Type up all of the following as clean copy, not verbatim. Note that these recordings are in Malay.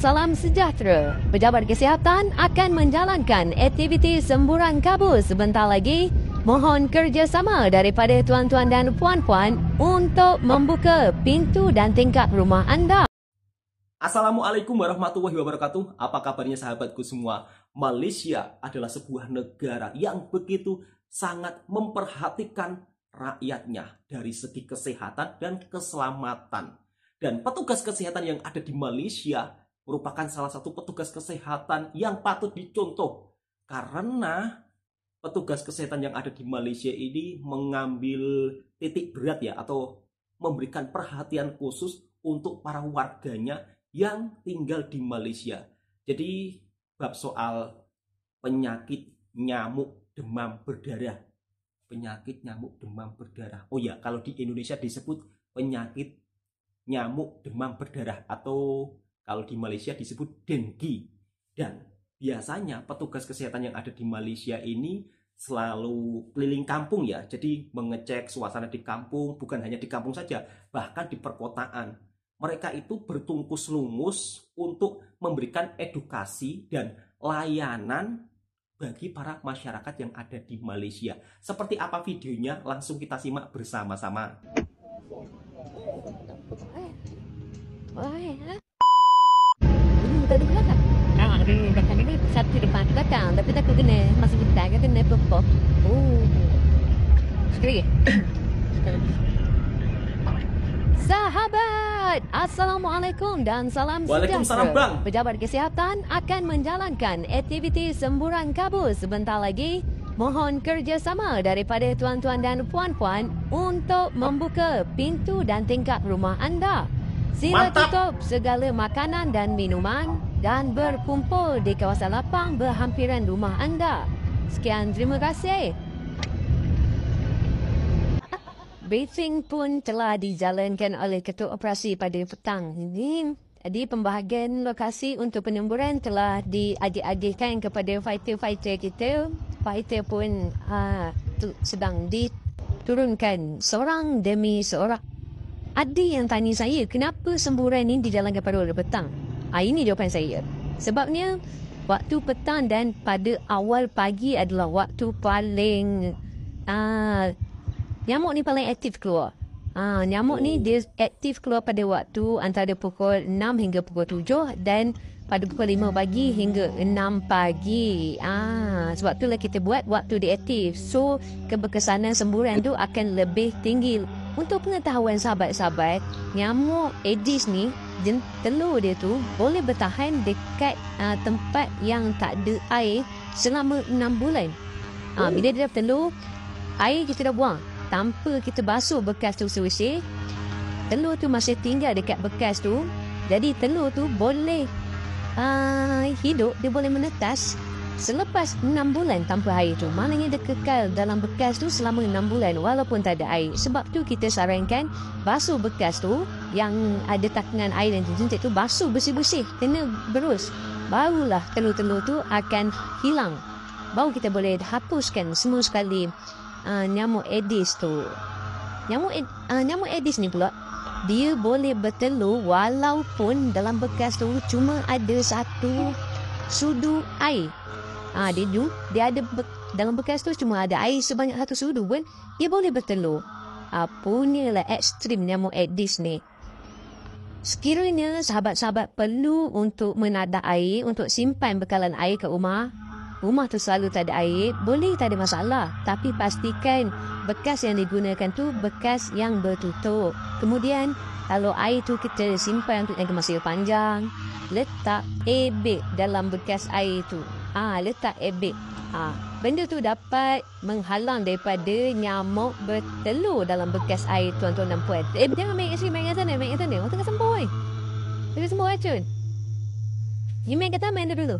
Salam sejahtera. Pejabat Kesihatan akan menjalankan aktiviti semburan kabus sebentar lagi. Mohon kerjasama daripada tuan-tuan dan puan-puan untuk membuka pintu dan tingkap rumah anda. Assalamualaikum warahmatullahi wabarakatuh. Apa kabarnya sahabatku semua? Malaysia adalah sebuah negara yang begitu sangat memperhatikan rakyatnya dari segi kesehatan dan keselamatan. Dan petugas kesehatan yang ada di Malaysia merupakan salah satu petugas kesehatan yang patut dicontoh. Karena petugas kesehatan yang ada di Malaysia ini mengambil titik berat ya, atau memberikan perhatian khusus untuk para warganya yang tinggal di Malaysia. Jadi bab soal penyakit nyamuk demam berdarah. Penyakit nyamuk demam berdarah. Oh ya, kalau di Indonesia disebut penyakit nyamuk demam berdarah, atau kalau di Malaysia disebut dengue. Dan biasanya petugas kesehatan yang ada di Malaysia ini selalu keliling kampung ya. Jadi mengecek suasana di kampung, bukan hanya di kampung saja, bahkan di perkotaan. Mereka itu bertungkus lumus untuk memberikan edukasi dan layanan bagi para masyarakat yang ada di Malaysia. Seperti apa videonya? Langsung kita simak bersama-sama. Tadi belakang. Di belakang ini satu depan belakang, tapi tak kena masih kita kena pop. Oh. Sekali. Sahabat, Assalamualaikum dan salam Waalaikumsalam, sejahtera. Bang. Pejabat Kesihatan akan menjalankan aktiviti semburan kabus sebentar lagi. Mohon kerjasama daripada tuan-tuan dan puan-puan untuk membuka pintu dan tingkap rumah anda. Sila Mantap. tutup segala makanan dan minuman dan berkumpul di kawasan lapang berhampiran rumah anda. Sekian, terima kasih. Briefing pun telah dijalankan oleh Ketua Operasi pada petang ini. Di pembahagian lokasi untuk penyemburan telah diagih-agihkan kepada fighter-fighter kita. Fighter pun sedang diturunkan seorang demi seorang. Ada yang tanya saya, kenapa semburan ini dijalankan pada waktu petang? Ini jawapan saya. Sebabnya, waktu petang dan pada awal pagi adalah waktu paling nyamuk ni paling aktif keluar. Nyamuk ni dia aktif keluar pada waktu antara pukul 6 hingga pukul 7 dan pada pukul 5 pagi hingga 6 pagi. Sebab itulah kita buat waktu dia aktif. So, keberkesanan semburan tu akan lebih tinggi. Untuk pengetahuan sahabat-sahabat, nyamuk Aedes ni, telur dia tu boleh bertahan dekat tempat yang tak ada air selama 6 bulan. Bila dia dah telur, air kita dah buang. Tanpa kita basuh bekas tu selesai, telur tu masih tinggal dekat bekas tu. Jadi telur tu boleh hidup, dia boleh menetas selepas 6 bulan tanpa air tu. Maknanya dia kekal dalam bekas tu selama 6 bulan walaupun tak ada air. Sebab tu kita sarankan basuh bekas tu yang ada takungan air dan jentik tu, basuh bersih-bersih, kena berus. Barulah telur-telur tu akan hilang. Baru kita boleh hapuskan semua sekali nyamuk Aedes tu. Nyamuk Aedes ni pula, dia boleh bertelur walaupun dalam bekas tu cuma ada satu sudu air. Dia ada dalam bekas tu cuma ada air sebanyak satu sudu pun dia boleh bertelur. Punyalah ekstrim nyamuk Aedes ni. Sekiranya sahabat-sahabat perlu untuk menadah air, untuk simpan bekalan air ke rumah tu selalu tak ada air, boleh, tak ada masalah. Tapi pastikan bekas yang digunakan tu bekas yang bertutup. Kemudian, kalau air tu kita simpan untuk jangka masa panjang, letak ebek dalam bekas air tu. Letak ebek. Benda tu dapat menghalang daripada nyamuk bertelur dalam bekas air, tuan-tuan dan puan. Jangan main kat sana. Orang tengah sembuh, tengah sembuh racun. You main kat taman dulu.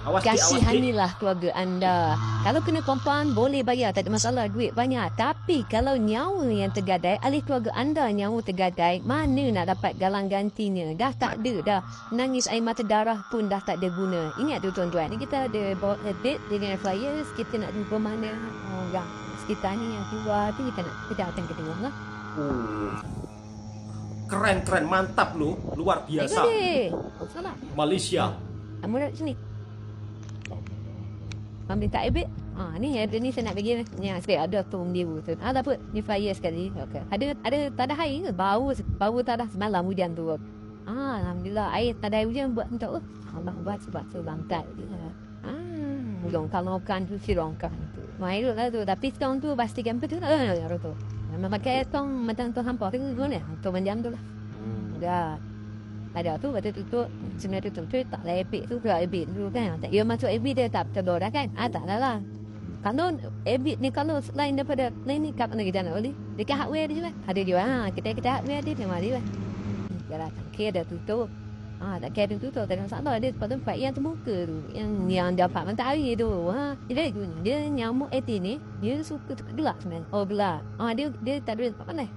Kasihanilah keluarga anda. Kalau kena compound, boleh bayar, tak ada masalah, duit banyak. Tapi kalau nyawa yang tergadai, ahli keluarga anda nyawa tergadai, mana nak dapat galang gantinya? Dah tak ada dah. Nangis air mata darah pun dah tak ada guna. Ingat tu tuan-tuan, ni kita ada bawa habit dengan flyers. Kita nak jumpa mana orang sekitar ni yang keluar tu, kita datang ke tengok lah. Keren, mantap loh, luar Tengok biasa. dia. Oh, salah. Malaysia. Kamu nak sini. Pemerintah Ebit. Ni ada ni saya nak bagi ni. Sekali ada tu biru tu. Tak apa. Ni fire sekali. Okey. Ada tanda air ke? Bau tanda semalam hujan tu. Alhamdulillah air tanda air hujan buat untuk Allah buat sebab tu lantai dia. Longkang tu si longkang tu. Mai lah tu. Tapi tong tu pastikan betul lah tu. Memang pakai tong macam tu hampa tu guna. Tu menjam tu lah. Dah. Ada tu waktu tu sebenarnya tu tak lebih tu lebih dulu kan. Tak dia masuk lebih dia tak terdoa kan. Tak lah. Kalau ebit ni kalau selain daripada lain ni kat mana kita nak beli? Dekat hardware dia je lah. Ada dia kita hardware dia memang dia lah. Kalau tak kira dah tutup. Tak kira tutup tak ada masalah. Dia tempat yang terbuka tu. Yang dapat mentari tu. Dia dia nyamuk etin ni dia suka tempat gelap sebenarnya. Oh gelap. Dia tak ada tempat panas.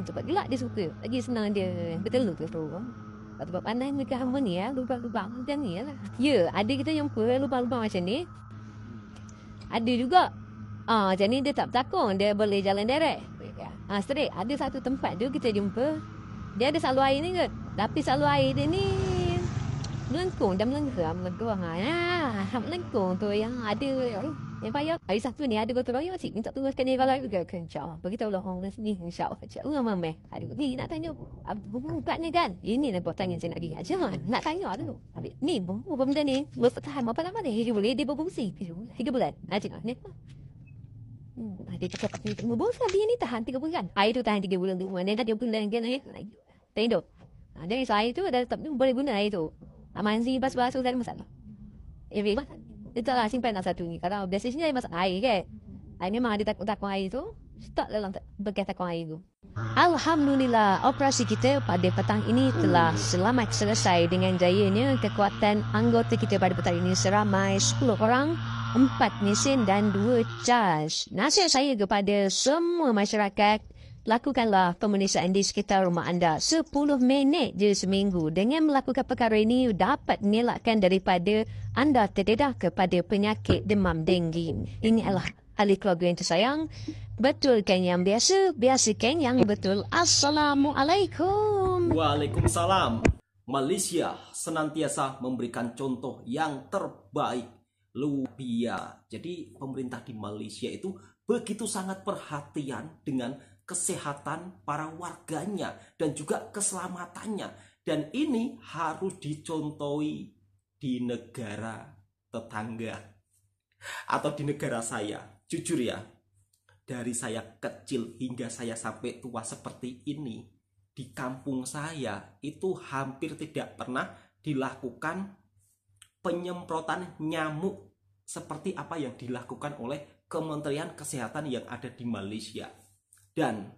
Tempat gelap dia suka. Lagi senang dia betul tu tu. Tempat panas mereka hamba ni lubang-lubang macam ni lah. Ya, ada kita jumpa lubang-lubang macam ni. Ada juga. Macam ni dia tak bertakung. Dia boleh jalan direct. Straight. Ada satu tempat tu kita jumpa. Dia ada salur air ni ke. Tapi salur air dia ni melengkung. Dah melengkung. Melengkung tu yang ada. Yang payah. Hari satu ni ada gotong royong cik. Minta turunkan ni kalau juga. InsyaAllah. Beritahu lah orang sini. InsyaAllah. InsyaAllah mamah. Aduh. Ni nak tanya. Bukan ni kan. Ini lah pertanyaan saya nak pergi. Jangan. Nak tanya dulu. Ni benda ni. Bertahan berapa lama ni? 3 bulan. Dia berfungsi. 3 bulan. Tengok ni. Dia cakap bosan dia ni tahan 3 bulan. Air tu tahan 3 bulan tu. Dia dah 3 bulan kan. Tengok. Jadi air tu dah tak boleh guna air tu. Mandi basuh tak ada masalah. Itulah simpan satu ni. Kalau biasanya dia masak air kan. Air memang ada takut air tu. Stop dalam bekas takut air tu. Alhamdulillah, operasi kita pada petang ini telah selamat selesai dengan jayanya. Kekuatan anggota kita pada petang ini seramai 10 orang, 4 mesin dan 2 charge. Nasihat saya kepada semua masyarakat, lakukanlah pemeriksaan di sekitar rumah anda 10 minit je seminggu. Dengan melakukan perkara ini dapat mengelakkan daripada anda terdedah kepada penyakit demam denggi. Ini adalah ahli keluarga yang tersayang. Betulkan yang biasa, biasakan yang betul. Assalamualaikum. Waalaikumsalam. Malaysia senantiasa memberikan contoh yang terbaik. Luar. Jadi pemerintah di Malaysia itu begitu sangat perhatian dengan kesehatan para warganya dan juga keselamatannya. Dan ini harus dicontohi di negara tetangga atau di negara saya. Jujur ya, dari saya kecil hingga saya sampai tua seperti ini, di kampung saya itu hampir tidak pernah dilakukan penyemprotan nyamuk seperti apa yang dilakukan oleh Kementerian Kesehatan yang ada di Malaysia. Dan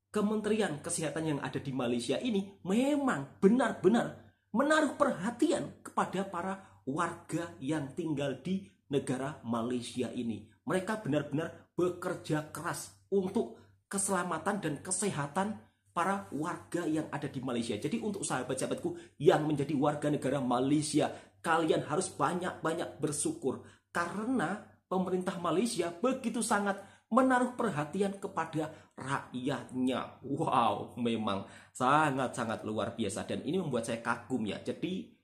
Kementerian Kesehatan yang ada di Malaysia ini memang benar-benar menaruh perhatian kepada para warga yang tinggal di negara Malaysia ini. Mereka benar-benar bekerja keras untuk keselamatan dan kesehatan para warga yang ada di Malaysia. Jadi untuk sahabat-sahabatku yang menjadi warga negara Malaysia, kalian harus banyak-banyak bersyukur karena pemerintah Malaysia begitu sangat menaruh perhatian kepada rakyatnya. Wow, memang sangat-sangat luar biasa dan ini membuat saya kagum ya. Jadi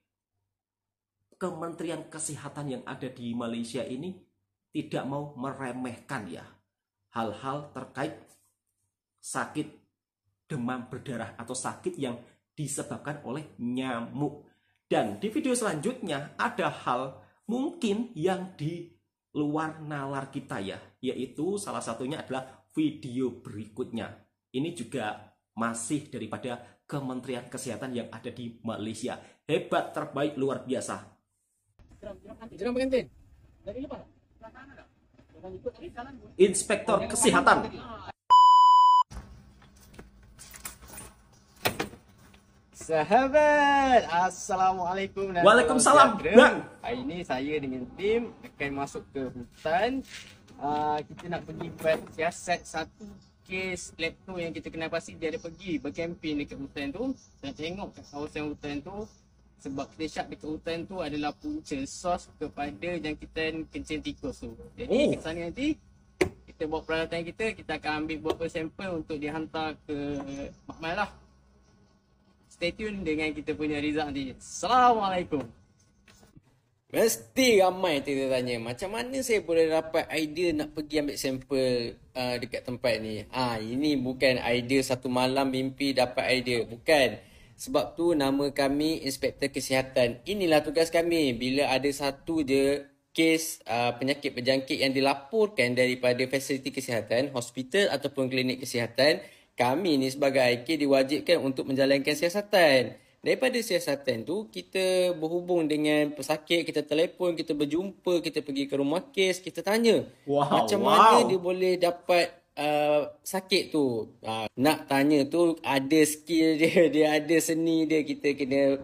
Kementerian Kesehatan yang ada di Malaysia ini tidak mau meremehkan ya hal-hal terkait sakit demam berdarah atau sakit yang disebabkan oleh nyamuk. Dan di video selanjutnya ada hal mungkin yang di luar nalar kita ya, yaitu salah satunya adalah video berikutnya. Ini juga masih daripada Kementerian Kesehatan yang ada di Malaysia. Hebat, terbaik, luar biasa. Jangan pengantin. Inspektor Kesehatan. Sahabat, Assalamualaikum dan Waalaikumsalam, salam sejahtera. Bang. Hari ini saya dengan tim akan masuk ke hutan. Kita nak pergi buat siasat satu kes laptop yang kita kenal pasti dia ada pergi berkemping dekat hutan tu. Dan tengok kat kawasan hutan tu, sebab kita syak dekat hutan tu adalah punca sos kepada jangkitan kencing tikus tu. Jadi ke sana nanti kita bawa peralatan kita akan ambil beberapa sampel untuk dihantar ke makmal lah. stay tune dengan kita punya result nanti. Assalamualaikum. Mesti ramai tanya macam mana saya boleh dapat idea nak pergi ambil sampel dekat tempat ni. Ini bukan idea satu malam mimpi dapat idea. Bukan. Sebab tu nama kami Inspektor Kesihatan. Inilah tugas kami. Bila ada satu je kes penyakit berjangkit yang dilaporkan daripada fasiliti kesihatan, hospital ataupun klinik kesihatan, kami ni sebagai IK diwajibkan untuk menjalankan siasatan. Daripada siasatan tu, kita berhubung dengan pesakit, kita telefon, kita berjumpa, kita pergi ke rumah kes, kita tanya macam mana dia boleh dapat sakit tu. Nak tanya tu ada skill dia, dia ada seni dia, kita kena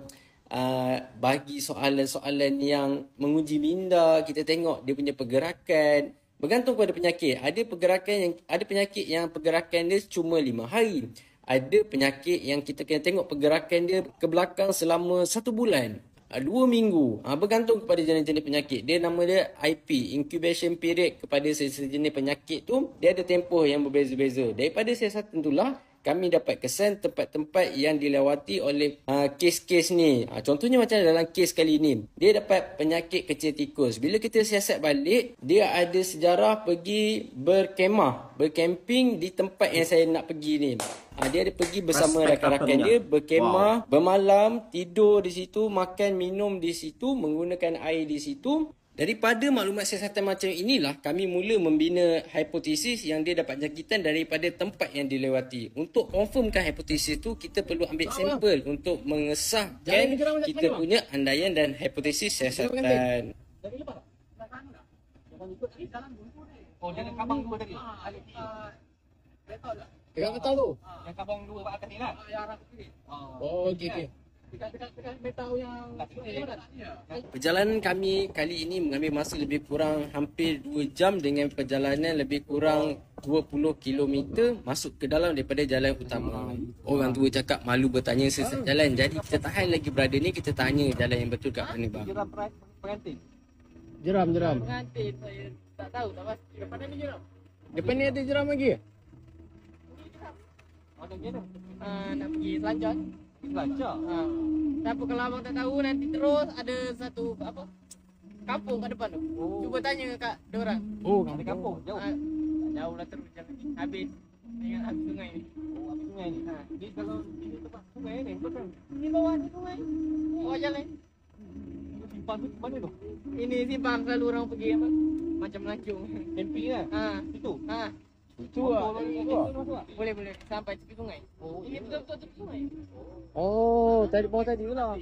bagi soalan-soalan yang menguji minda, kita tengok dia punya pergerakan. Bergantung pada penyakit. Ada penyakit yang pergerakan dia cuma 5 hari. Ada penyakit yang kita kena tengok pergerakan dia ke belakang selama 1 bulan, 2 minggu. Bergantung kepada jenis-jenis penyakit. Dia nama dia IP, incubation period kepada sejenis penyakit tu. Dia ada tempoh yang berbeza-beza. Daripada siasatan itulah kami dapat kesan tempat-tempat yang dilewati oleh kes-kes ni. Contohnya macam dalam kes kali ni, dia dapat penyakit kecil tikus. Bila kita siasat balik, dia ada sejarah pergi berkemah, bercamping di tempat yang saya nak pergi ni. Dia ada pergi bersama rakan-rakan dia, berkemah, bermalam, tidur di situ, makan, minum di situ, menggunakan air di situ. Daripada maklumat siasatan macam inilah, kami mula membina hipotesis yang dia dapat jangkitan daripada tempat yang dilewati. Untuk confirmkan hipotesis tu, kita perlu ambil sampel untuk mengesahkan kita punya andaian dan hipotesis siasatan. Oh, dia nak kabang 2 tadi. Yang kata tu? Yang kabang 2 kat atas ni lah. Yang arah kiri. Oh, okey. Dekat metal yang Perjalanan kami kali ini mengambil masa lebih kurang hampir 2 jam dengan perjalanan lebih kurang 20 km masuk ke dalam daripada jalan utama. Orang tua cakap malu bertanya sesat jalan. Jadi kita tahan lagi berada ni, kita tanya jalan yang betul kat mana bang. jeram pengantin. Jeram. Pengantin saya tak tahu, tak pasti. Depan ni jeram. Depan ni ada jeram lagi? Ada gini. Nak pergi Selanjang. Belajar. Tapi kalau abang tak tahu, nanti terus ada satu kampung kat depan tu. Cuba tanya kat diorang. Ada kampung jauh. Jauh lah terus jalan. Habis habis sungai ni. Habis sungai ni. Jadi kalau ini tempat sungai ni betul. Ini bawah ni sungai. Bawah jalan. Simpang tu mana tu? Ini simpang selalu orang pergi macam melancong. Camping lah. Situ. Itu boleh sampai tepi sungai. Ini betul-betul tepi sungai. Tadi bawah tadi pula.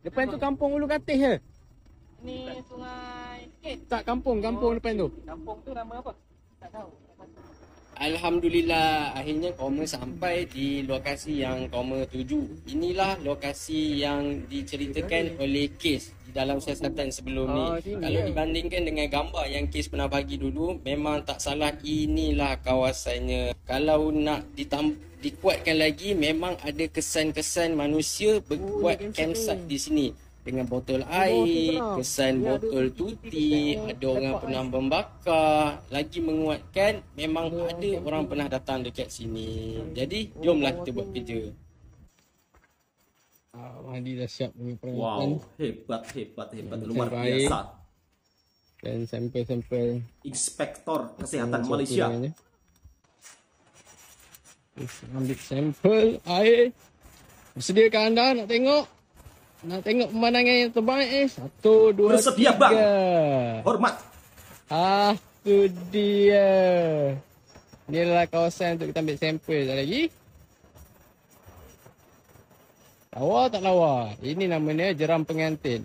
Depan tu kampung Ulu Katih ke? Ni sungai sikit. Tak, kampung depan tu. Kampung tu nama apa? Tak tahu. Alhamdulillah, akhirnya Koma sampai di lokasi yang Koma tuju. Inilah lokasi yang diceritakan oleh kes di dalam siasatan sebelum ni. Kalau dibandingkan dengan gambar yang kes pernah bagi dulu, memang tak salah, inilah kawasannya. Kalau nak dikuatkan lagi, memang ada kesan-kesan manusia berbuat campsite di sini. Dengan botol air, kesan botol tuti, ada orang pernah membakar. Lagi menguatkan, memang ada orang pernah datang dekat sini. Jadi, jomlah kita buat kerja. Mahdi dah siap dengan peralatan. Wow, hebat. Luar biasa. Dan sampel-sampel Inspektor Kesehatan Malaysia. Ambil sampel air. Bersediakah anda nak tengok? Nak tengok pemandangan yang terbaik 1, 2, Bersedia, 3. Bang. Hormat. Itu dia. Inilah kawasan untuk kita ambil sampel. Tak lagi? Lawa tak lawa? Ini namanya jeram pengantin.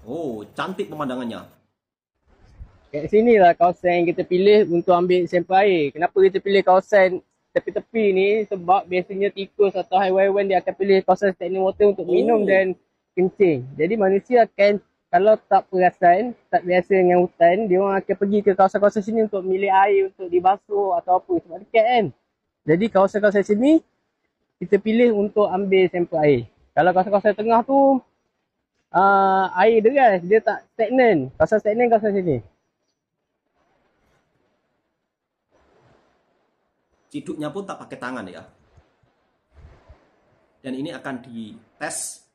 Oh, cantik pemandangannya. Kat sinilah kawasan yang kita pilih untuk ambil sampel air. Kenapa kita pilih kawasan tepi-tepi ni? Sebab biasanya tikus atau haiwan-haiwan dia akan pilih kawasan stagnant water untuk minum dan kencing. Jadi manusia akan, kalau tak perasan, tak biasa dengan hutan, dia orang akan pergi ke kawasan-kawasan sini untuk milih air untuk dibasuh atau apa. Sebab dekat kan. Jadi kawasan-kawasan sini kita pilih untuk ambil sampel air. Kalau kawasan-kawasan tengah tu air deras, dia tak stagnan. Kawasan stagnan kawasan sini. Ciduknya pun tak pakai tangan ya. Dan ini akan dites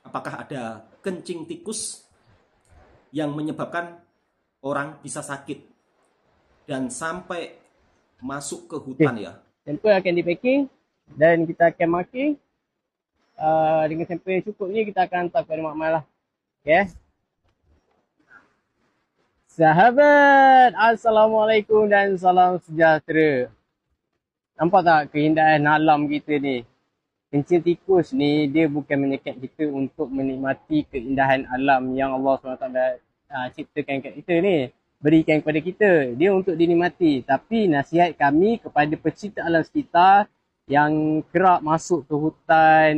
apakah ada kencing tikus yang menyebabkan orang bisa sakit dan sampai masuk ke hutan ya. Sampel akan di packing dan kita akan marking. Dengan sampel yang cukup ni kita akan hantar kepada Mak Mal lah. Okay. Sahabat, Assalamualaikum dan salam sejahtera. Nampak tak keindahan alam kita ni? Kencing tikus ni dia bukan menyekat kita untuk menikmati keindahan alam yang Allah SWT ciptakan kat kita ni. Berikan kepada kita. Dia untuk dinikmati. Tapi nasihat kami kepada pecinta alam sekitar yang kerap masuk ke hutan,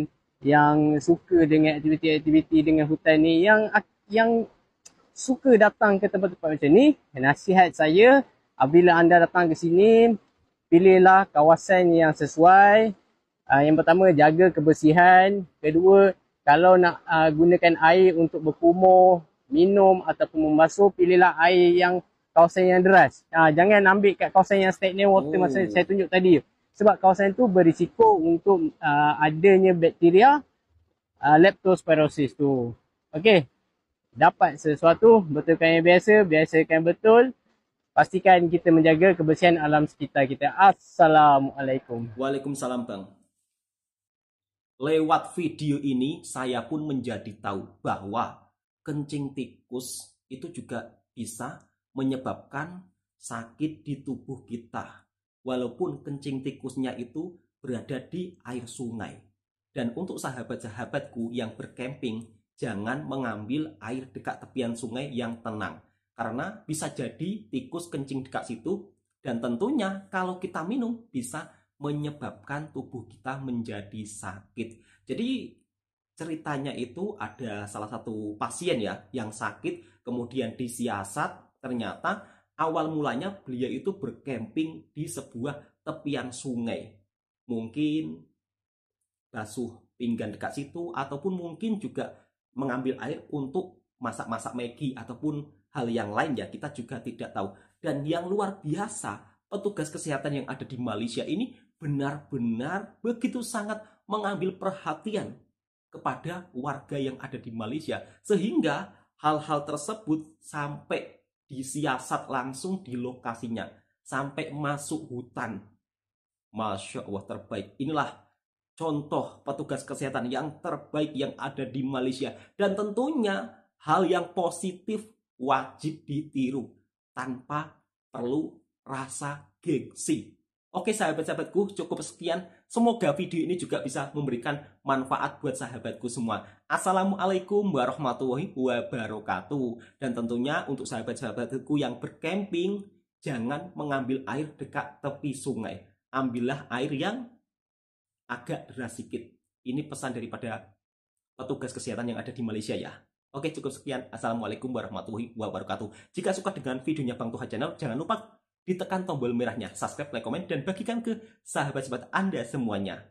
yang suka dengan aktiviti-aktiviti dengan hutan ni, yang suka datang ke tempat-tempat macam ni, nasihat saya, apabila anda datang ke sini, pilihlah kawasan yang sesuai. Yang pertama, jaga kebersihan. Kedua, kalau nak gunakan air untuk berkumur, minum ataupun membasuh, pilihlah air yang kawasan yang deras. Jangan ambil kat kawasan yang stagnant water masa saya tunjuk tadi. Sebab kawasan tu berisiko untuk adanya bakteria leptospirosis tu. Okey. Dapat sesuatu, betulkan yang biasa, biasakan betul. Pastikan kita menjaga kebersihan alam sekitar kita. Assalamualaikum. Waalaikumsalam Bang. Lewat video ini saya pun menjadi tahu bahwa kencing tikus itu juga bisa menyebabkan sakit di tubuh kita. Walaupun kencing tikusnya itu berada di air sungai. Dan untuk sahabat-sahabatku yang bercamping, jangan mengambil air dekat tepian sungai yang tenang. Karena bisa jadi tikus kencing dekat situ. Dan tentunya kalau kita minum bisa menyebabkan tubuh kita menjadi sakit. Jadi ceritanya itu ada salah satu pasien ya yang sakit kemudian disiasat. Ternyata awal mulanya beliau itu bercamping di sebuah tepian sungai. Mungkin basuh pinggan dekat situ ataupun mungkin juga mengambil air untuk masak-masak Maggi ataupun hal yang lain ya, kita juga tidak tahu. Dan yang luar biasa, petugas kesehatan yang ada di Malaysia ini benar-benar begitu sangat mengambil perhatian kepada warga yang ada di Malaysia. Sehingga hal-hal tersebut sampai disiasat langsung di lokasinya. Sampai masuk hutan. Masya Allah, terbaik. Inilah contoh petugas kesehatan yang terbaik yang ada di Malaysia. Dan tentunya hal yang positif wajib ditiru tanpa perlu rasa gengsi. Oke sahabat-sahabatku, cukup sekian. Semoga video ini juga bisa memberikan manfaat buat sahabatku semua. Assalamualaikum warahmatullahi wabarakatuh. Dan tentunya untuk sahabat-sahabatku yang bercamping, jangan mengambil air dekat tepi sungai. Ambillah air yang agak deras sedikit. Ini pesan daripada petugas kesehatan yang ada di Malaysia ya. Oke, cukup sekian. Assalamualaikum warahmatullahi wabarakatuh. Jika suka dengan videonya Bang Toha Channel, jangan lupa ditekan tombol merahnya, subscribe, like, komen, dan bagikan ke sahabat-sahabat Anda semuanya.